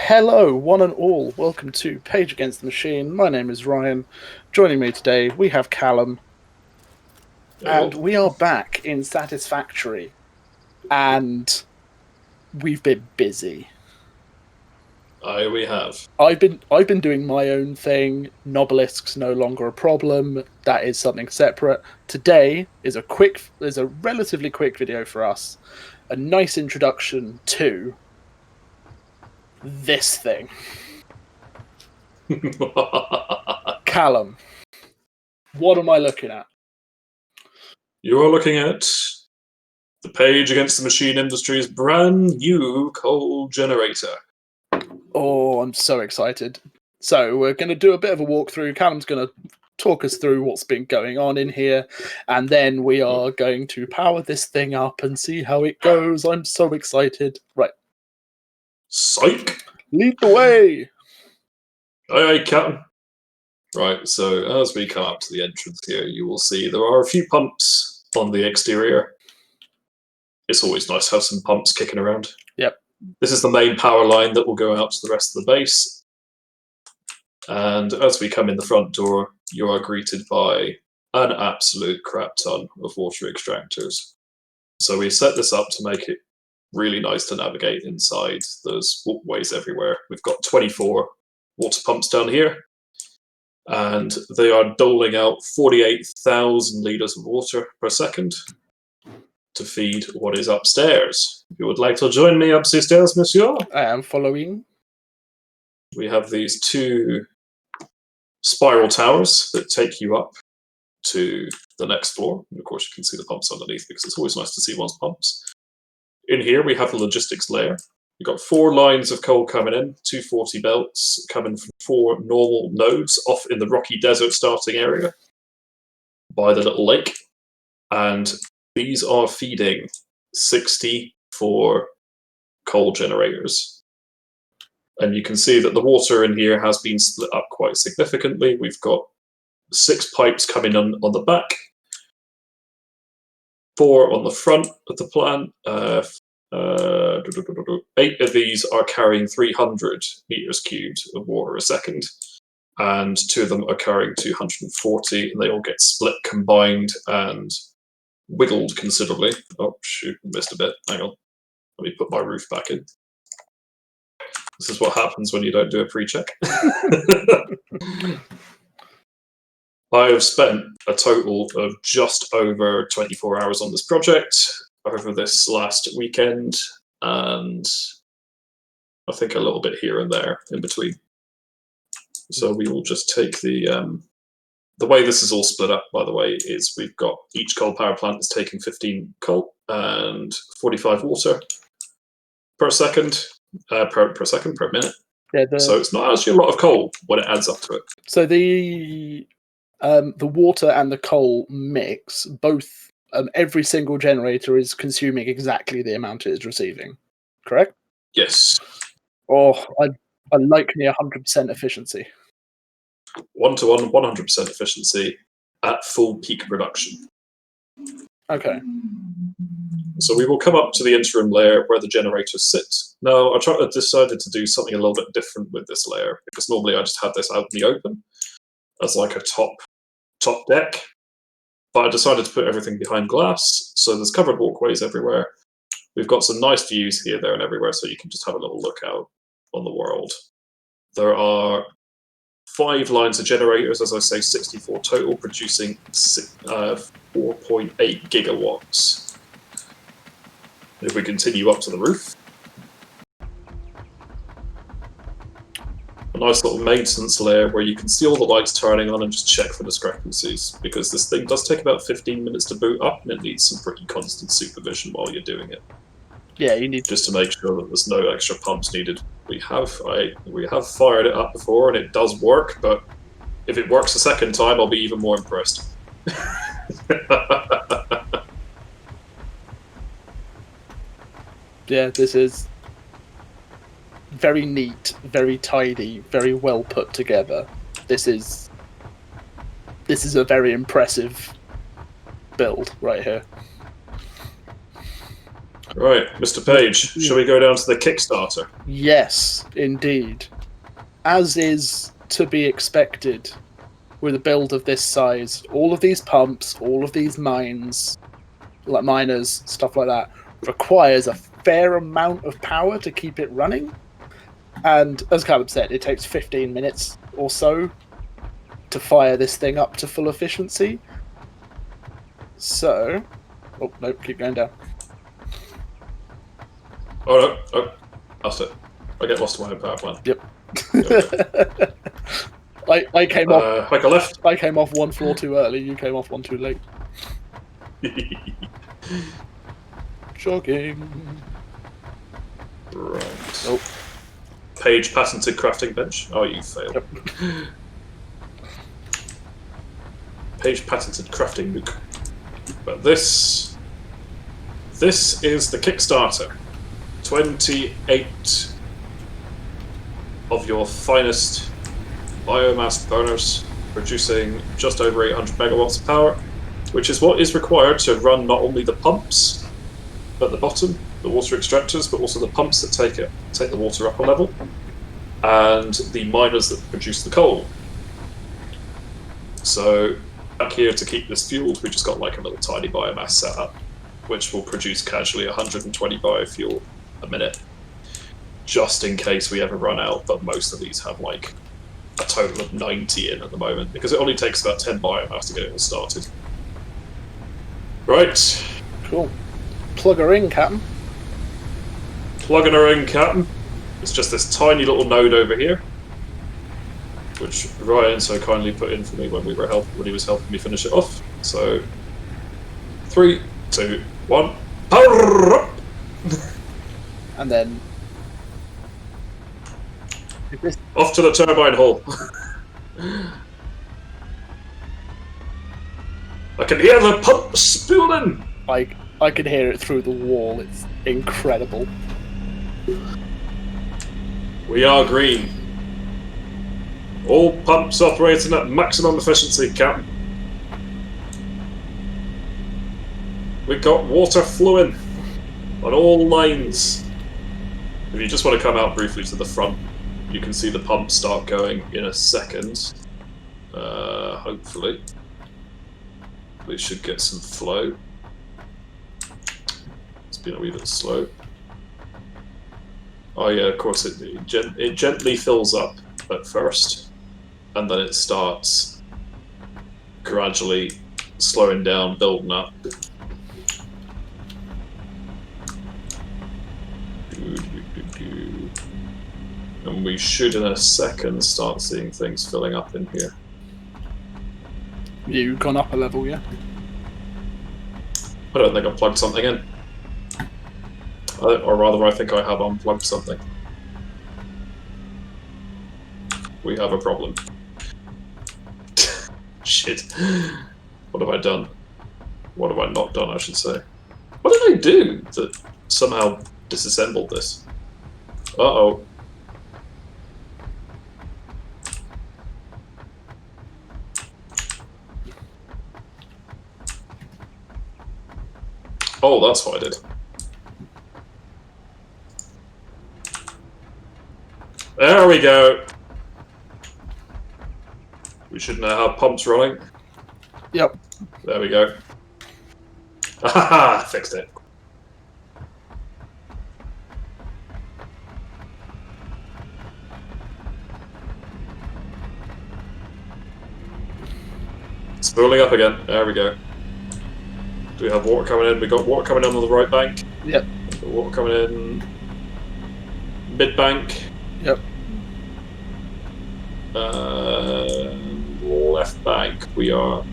Hello, one and all. Welcome to Page Against the Machine. My name is Ryan. Joining me today, we have Callum. And we are back in Satisfactory. And we've been busy. Aye, we have. I've been doing my own thing. Nobelisk's no longer a problem. That is something separate. Today is a relatively quick video for us. A nice introduction to this thing. Callum, what am I looking at? You are looking at the Page Against the Machine Industries' brand new coal generator. Oh, I'm so excited. So we're going to do a bit of a walkthrough. Callum's going to talk us through what's been going on in here, and then we are going to power this thing up and see how it goes. I'm so excited. Right. Psych! Lead the way! Aye, Captain. Right, so as we come up to the entrance here, you will see there are a few pumps on the exterior. It's always nice to have some pumps kicking around. Yep. This is the main power line that will go out to the rest of the base. And as we come in the front door, you are greeted by an absolute crap ton of water extractors. So we set this up to make it really nice to navigate inside. There's walkways everywhere. We've got 24 water pumps down here, and they are doling out 48,000 litres of water per second to feed what is upstairs. If you would like to join me upstairs, monsieur? I am following. We have these two spiral towers that take you up to the next floor. And of course, you can see the pumps underneath because it's always nice to see one's pumps. In here, we have the logistics layer. We've got 4 lines of coal coming in, 240 belts coming from 4 normal nodes off in the rocky desert starting area by the little lake. And these are feeding 64 coal generators. And you can see that the water in here has been split up quite significantly. We've got 6 pipes coming on the back, 4 on the front of the plant. 8 of these are carrying 300 meters cubed of water a second, and 2 of them are carrying 240, and they all get split, combined, and wiggled considerably. Oh, shoot, missed a bit. Hang on. Let me put my roof back in. This is what happens when you don't do a pre-check. I have spent a total of just over 24 hours on this project over this last weekend, and I think a little bit here and there in between. So we will just take the way this is all split up, by the way, is we've got each coal power plant is taking 15 coal and 45 water per second. Per minute. Yeah, so it's not actually a lot of coal when it adds up to it. So the water and the coal mix, both every single generator is consuming exactly the amount it is receiving, correct? Yes. Oh, I like near 100% efficiency. 1-to-1, 100% efficiency at full peak production. Okay. So we will come up to the interim layer where the generators sit. Now, I decided to do something a little bit different with this layer, because normally I just have this out in the open as like a top deck. But I decided to put everything behind glass, so there's covered walkways everywhere. We've got some nice views here, there, and everywhere, so you can just have a little look out on the world. There are 5 lines of generators, as I say, 64 total, producing 4.8 gigawatts. If we continue up to the roof, a nice little maintenance layer where you can see all the lights turning on and just check for discrepancies, because this thing does take about 15 minutes to boot up and it needs some pretty constant supervision while you're doing it. Yeah, you need just to make sure that there's no extra pumps needed. We have fired it up before and it does work, but if it works a second time, I'll be even more impressed. Yeah, this is very neat, very tidy, very well put together. This is a very impressive build right here. Right, Mr. Page, shall we go down to the Kickstarter? Yes, indeed. As is to be expected with a build of this size, all of these pumps, all of these mines, like miners, stuff like that, requires a fair amount of power to keep it running. And as Caleb said, it takes 15 minutes or so to fire this thing up to full efficiency. So, oh no, keep going down. Oh no, oh, that's it. I get lost in my own power plant. Yep. Okay. I came off. Hike a left. I came off one floor too early. You came off one too late. Jogging. Right. Oh. Page patented crafting bench. Oh, you failed. Yep. Page patented crafting nuke. But this is the Kickstarter. 28 of your finest biomass burners producing just over 800 megawatts of power, which is what is required to run not only the pumps at the bottom, the water extractors, but also the pumps that take the water up a level, and the miners that produce the coal. So back here to keep this fueled, we just got like a little tiny biomass setup, which will produce casually 120 biofuel a minute, just in case we ever run out, but most of these have like a total of 90 in at the moment, because it only takes about 10 biomass to get it all started. Right. Cool. Plug her in, Captain. Plugging her in, Captain. It's just this tiny little node over here, which Ryan so kindly put in for me when he was helping me finish it off. So 3, 2, 1, power up! And then Off to the turbine hall. I can hear the pump spooling. I can hear it through the wall. It's incredible. We are green. All pumps operating at maximum efficiency, Captain. We've got water flowing on all lines. If you just want to come out briefly to the front, you can see the pump start going in a second. Hopefully. We should get some flow. It's been a wee bit slow. Oh yeah, of course it gently fills up at first, and then it starts gradually slowing down, building up. And we should in a second start seeing things filling up in here. You've gone up a level, yeah? I don't think I plugged something in. Or rather, I think I have unplugged something. We have a problem. Shit. What have I done? What have I not done, I should say? What did I do that somehow disassembled this? Uh-oh. Oh, that's what I did. There we go. We should now have pumps running. Yep. There we go. Haha, fixed it. Spooling up again. There we go. Do we have water coming in? We got water coming in on the right bank. Yep. Got water coming in mid bank. Yep. Left bank. We are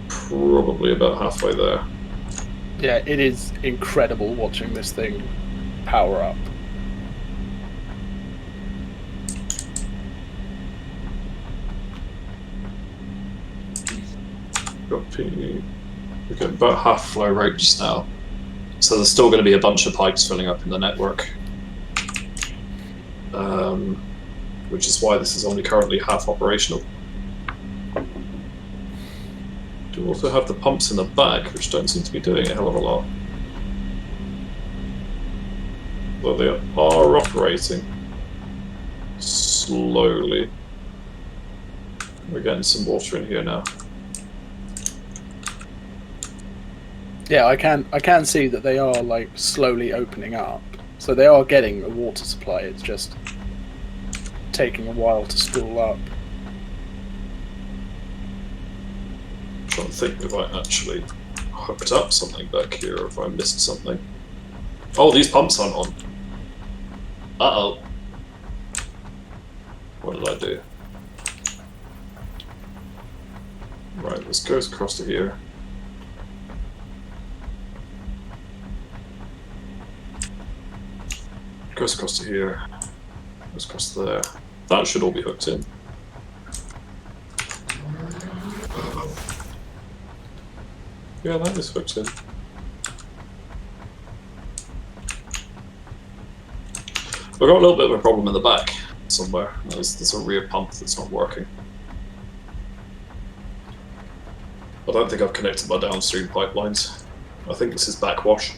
probably about halfway there. Yeah, it is incredible watching this thing power up. We're getting about half flow rate just now. So there's still going to be a bunch of pipes filling up in the network. Which is why this is only currently half operational. Do also have the pumps in the back, which don't seem to be doing a hell of a lot. Although they are operating slowly. We're getting some water in here now. Yeah, I can see that they are like slowly opening up. So they are getting a water supply. It's just taking a while to spool up. I'm trying to think if I actually hooked up something back here or if I missed something. Oh, these pumps aren't on. Uh-oh. What did I do? Right, this goes across to here. Goes across to here. Goes across to there. That should all be hooked in. Yeah, that is hooked in. We've got a little bit of a problem in the back somewhere. There's a rear pump that's not working. I don't think I've connected my downstream pipelines. I think this is backwash.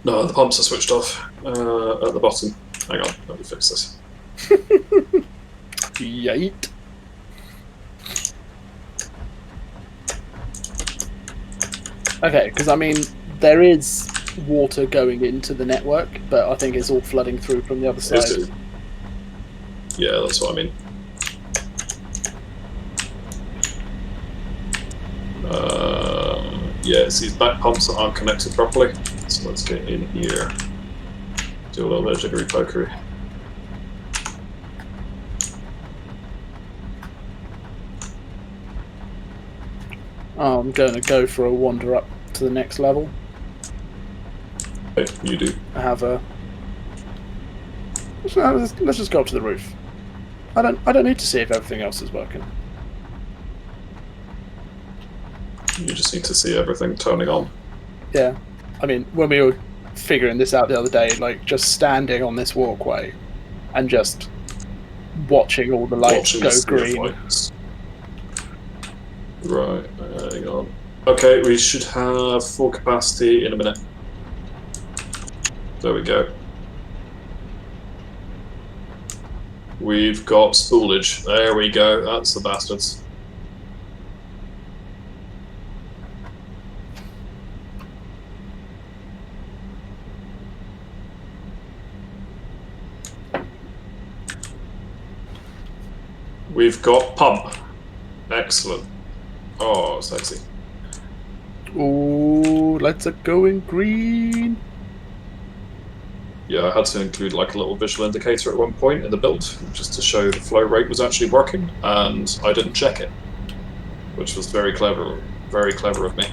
No, the pumps are switched off at the bottom. Hang on, let me fix this. Yate. Okay, because I mean, there is water going into the network, but I think it's all flooding through from the other side. Is it? Yeah, that's what I mean. Yeah, it's these back pumps that aren't connected properly. So let's get in here. Do a little bit of jiggery pokery. I'm going to go for a wander up to the next level. Okay, you do. I have a. Let's just go up to the roof. I don't need to see if everything else is working. You just need to see everything turning on. Yeah, I mean, when we were figuring this out the other day, like just standing on this walkway and just watching all the lights go green. Lights. Right, hang on. Okay, we should have full capacity in a minute. There we go. We've got spoolage. There we go. That's the bastards. We've got pump. Excellent. Oh, sexy. Ooh, let's go in green. Yeah, I had to include like a little visual indicator at one point in the build, just to show the flow rate was actually working, and I didn't check it, which was very clever of me.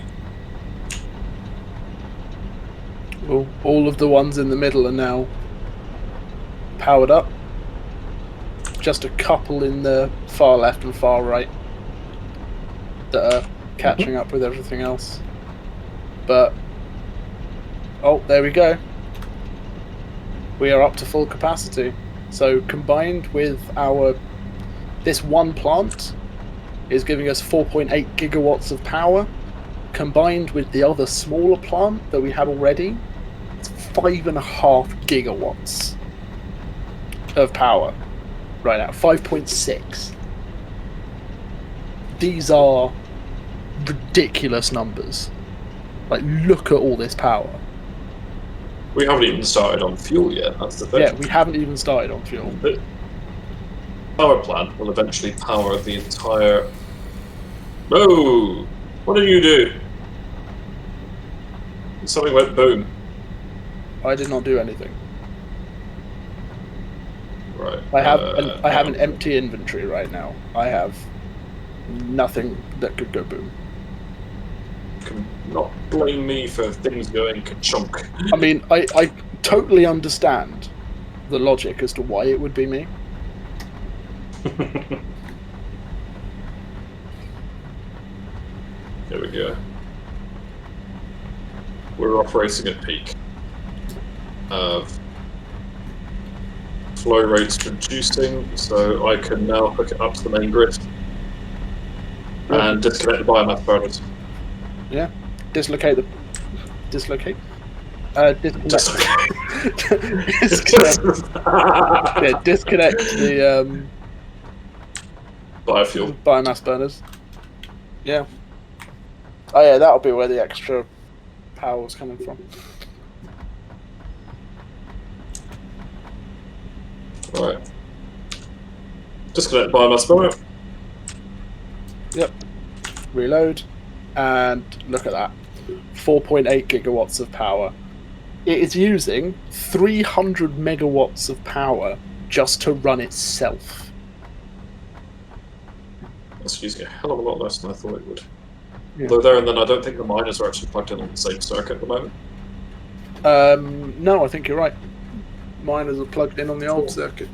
Well, all of the ones in the middle are now powered up. Just a couple in the far left and far right that are catching up with everything else. But, oh, there we go. We are up to full capacity. So combined with this one plant is giving us 4.8 gigawatts of power. Combined with the other smaller plant that we had already, it's 5.5 gigawatts of power right now. 5.6. These are ridiculous numbers. Like, look at all this power. We haven't even started on fuel yet, that's the thing. Yeah, we haven't even started on fuel. The power plant will eventually power the entire... Whoa! What did you do? Something went boom. I did not do anything. Right. I have an empty inventory right now. I have nothing that could go boom. Can not blame me for things going ka-chunk. I mean, I totally understand the logic as to why it would be me. There we go. We're operating at peak. Flow rate's reducing, so I can now hook it up to the main grid and disconnect the biomass burners. Yeah, dislocate. Disconnect. Disconnect the biofuel. biomass burners. Yeah. Oh yeah, that'll be where the extra power was coming from. Right. Disconnect biomass burner. Yep. Reload, and look at that. 4.8 gigawatts of power. It is using 300 megawatts of power just to run itself. That's using a hell of a lot less than I thought it would. Yeah. Although there and then I don't think the miners are actually plugged in on the same circuit at the moment. No, I think you're right. Miners are plugged in on the old circuit.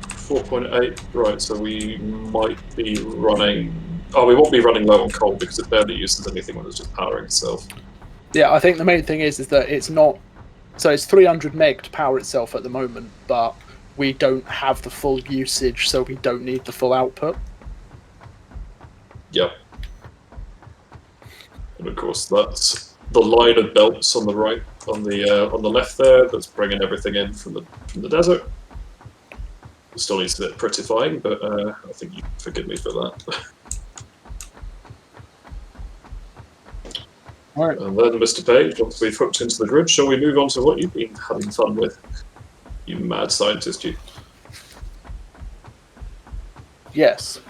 4.8, right, so we might be running... Oh, we won't be running low on coal because it barely uses anything when it's just powering itself. Yeah, I think the main thing is that it's not... So it's 300 meg to power itself at the moment, but we don't have the full usage, so we don't need the full output. Yep. And of course, that's the line of belts on the right, on the left there, that's bringing everything in from the desert. It still needs a bit prettifying, but I think you can forgive me for that. All right. And then, Mr. Page, once we've hooked into the grid, shall we move on to what you've been having fun with? You mad scientist, you. Yes.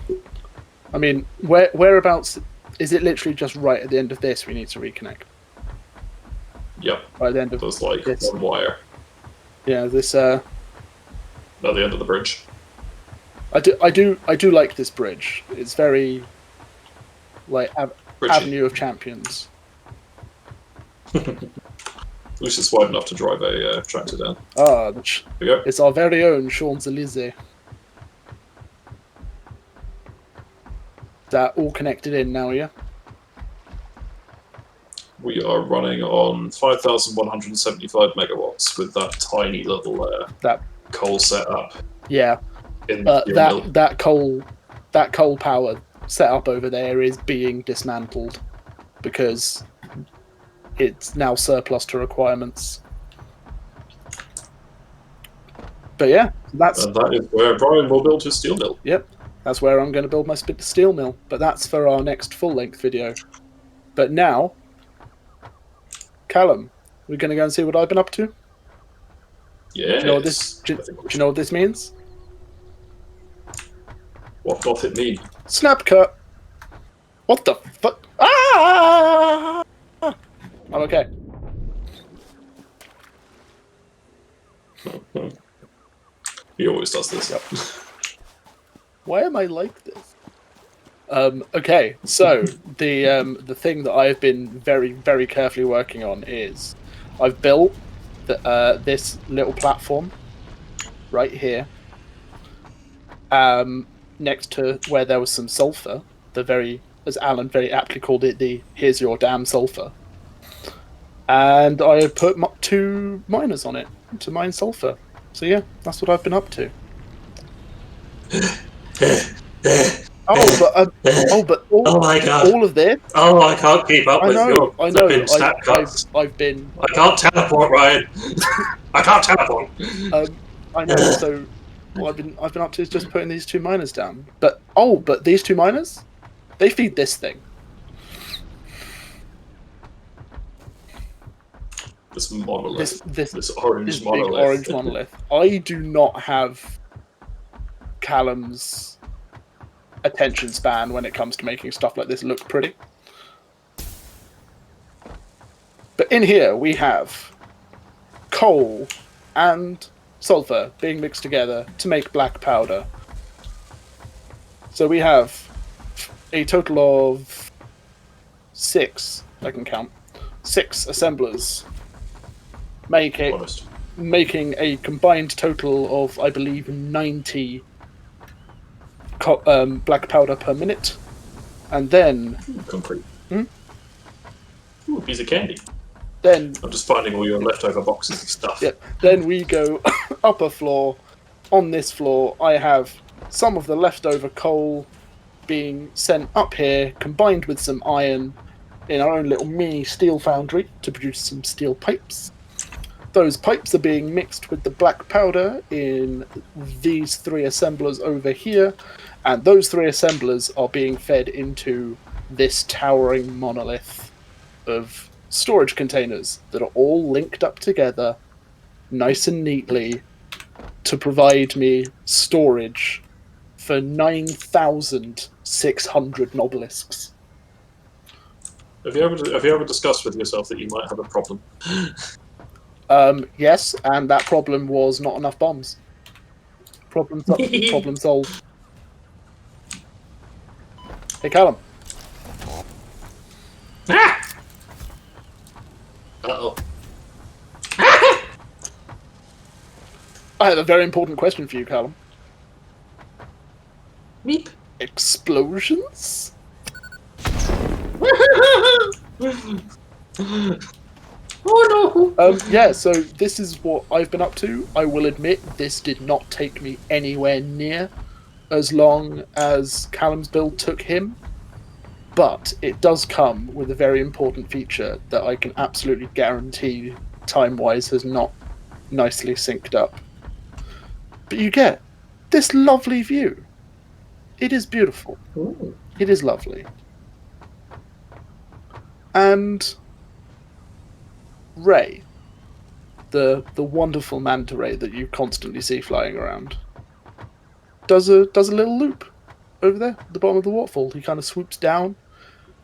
I mean, whereabouts... Is it literally just right at the end of this we need to reconnect? Yep. Right at the end of There's like this. one wire. Yeah, this... At the end of the bridge. I do like this bridge. It's very... like, Avenue of Champions. At least it's wide enough to drive a tractor down. Ah, There we go. it's our very own Champs-Élysées. That all connected in now, yeah? We are running on 5,175 megawatts with that tiny little That coal setup. Yeah. In the mill. that coal power setup over there is being dismantled because it's now surplus to requirements. But yeah, And that is where Brian will build his steel mill. Yep, that's where I'm going to build my steel mill. But that's for our next full-length video. But now, Callum, we're going to go and see what I've been up to. Yes. Do you know what this means? What doth it mean? Snap cut. What the fuck? Ah! I'm okay. He always does this. Yep. Why am I like this? Okay, so the thing that I've been very, very carefully working on is I've built this little platform right here, next to where there was some sulfur. As Alan very aptly called it, the "here's your damn sulfur," and I put 2 miners on it to mine sulfur. So yeah, that's what I've been up to. Oh my god! All of this. Oh, I can't keep up with your flipping snap cuts. I can't teleport, Ryan. I can't teleport. I know. So what I've been up to is just putting these 2 miners down. But these 2 miners, they feed this thing. This monolith. This orange monolith. Big orange monolith. I do not have Callum's attention span when it comes to making stuff like this look pretty. But in here we have coal and sulfur being mixed together to make black powder. So we have a total of 6, I can count, 6 assemblers making a combined total of, I believe, 90 black powder per minute. And then... concrete. Ooh, a piece of candy. Then I'm just finding all your leftover boxes of stuff. Yep. Then we go upper floor. On this floor, I have some of the leftover coal being sent up here, combined with some iron, in our own little mini steel foundry to produce some steel pipes. Those pipes are being mixed with the black powder in these three assemblers over here, and those three assemblers are being fed into this towering monolith of storage containers that are all linked up together nice and neatly to provide me storage for 9,600 nobelisks. Have you ever discussed with yourself that you might have a problem? Yes, and that problem was not enough bombs. Problem solved. Hey, Callum. Uh-oh. I have a very important question for you, Callum. Meep. Explosions? Oh no! Yeah, so this is what I've been up to. I will admit this did not take me anywhere near as long as Callum's build took him, but it does come with a very important feature that I can absolutely guarantee time-wise has not nicely synced up. But you get this lovely view. It is beautiful. Ooh. It is lovely. And Ray, the wonderful manta ray that you constantly see flying around, does a little loop over there at the bottom of the waterfall. He kind of swoops down,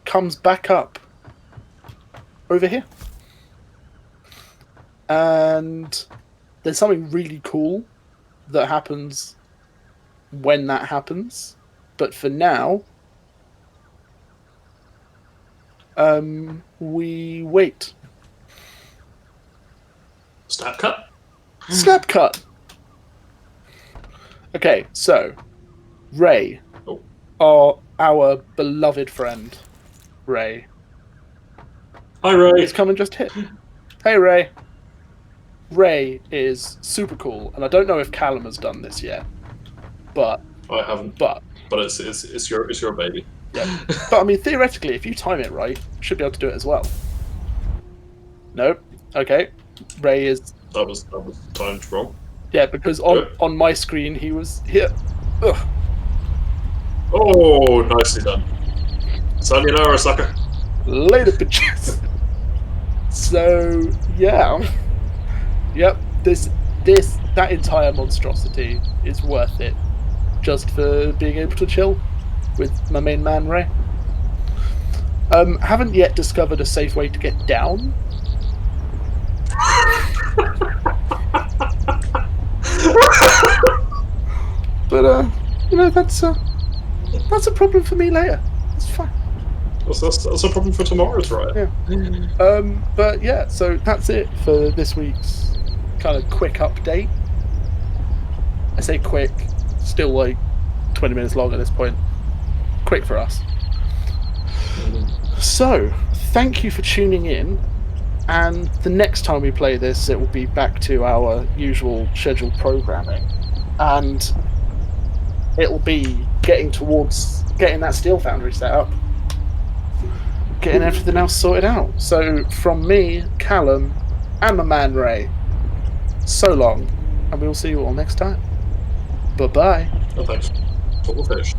comes back up over here. And there's something really cool that happens when that happens. But for now, we wait. Snap cut. Snap cut. Okay, so Ray, our beloved friend, Ray. Hi, Ray. He's come and just hit. Hey, Ray. Ray is super cool, and I don't know if Callum has done this yet, but I haven't. But it's your baby. Yeah. But I mean, theoretically, if you time it right, you should be able to do it as well. Nope. Okay. Ray is. That was timed wrong. Yeah, because on my screen he was here. Ugh. Oh, nicely done. Sayonara, sucker. Later, bitches. So yeah. Yep. That entire monstrosity is worth it, just for being able to chill with my main man Ray. Haven't yet discovered a safe way to get down. But that's a problem for me later. It's fine. That's a problem for tomorrow's riot. Yeah. But yeah, so that's it for this week's kind of quick update. I say quick, still like 20 minutes long at this point. Quick for us. So, thank you for tuning in. And the next time we play this, it will be back to our usual scheduled programming. And it will be getting towards getting that steel foundry set up. Getting everything else sorted out. So, from me, Callum, and my man Ray, so long. And we will see you all next time. Bye-bye. Oh, thanks. Double fish.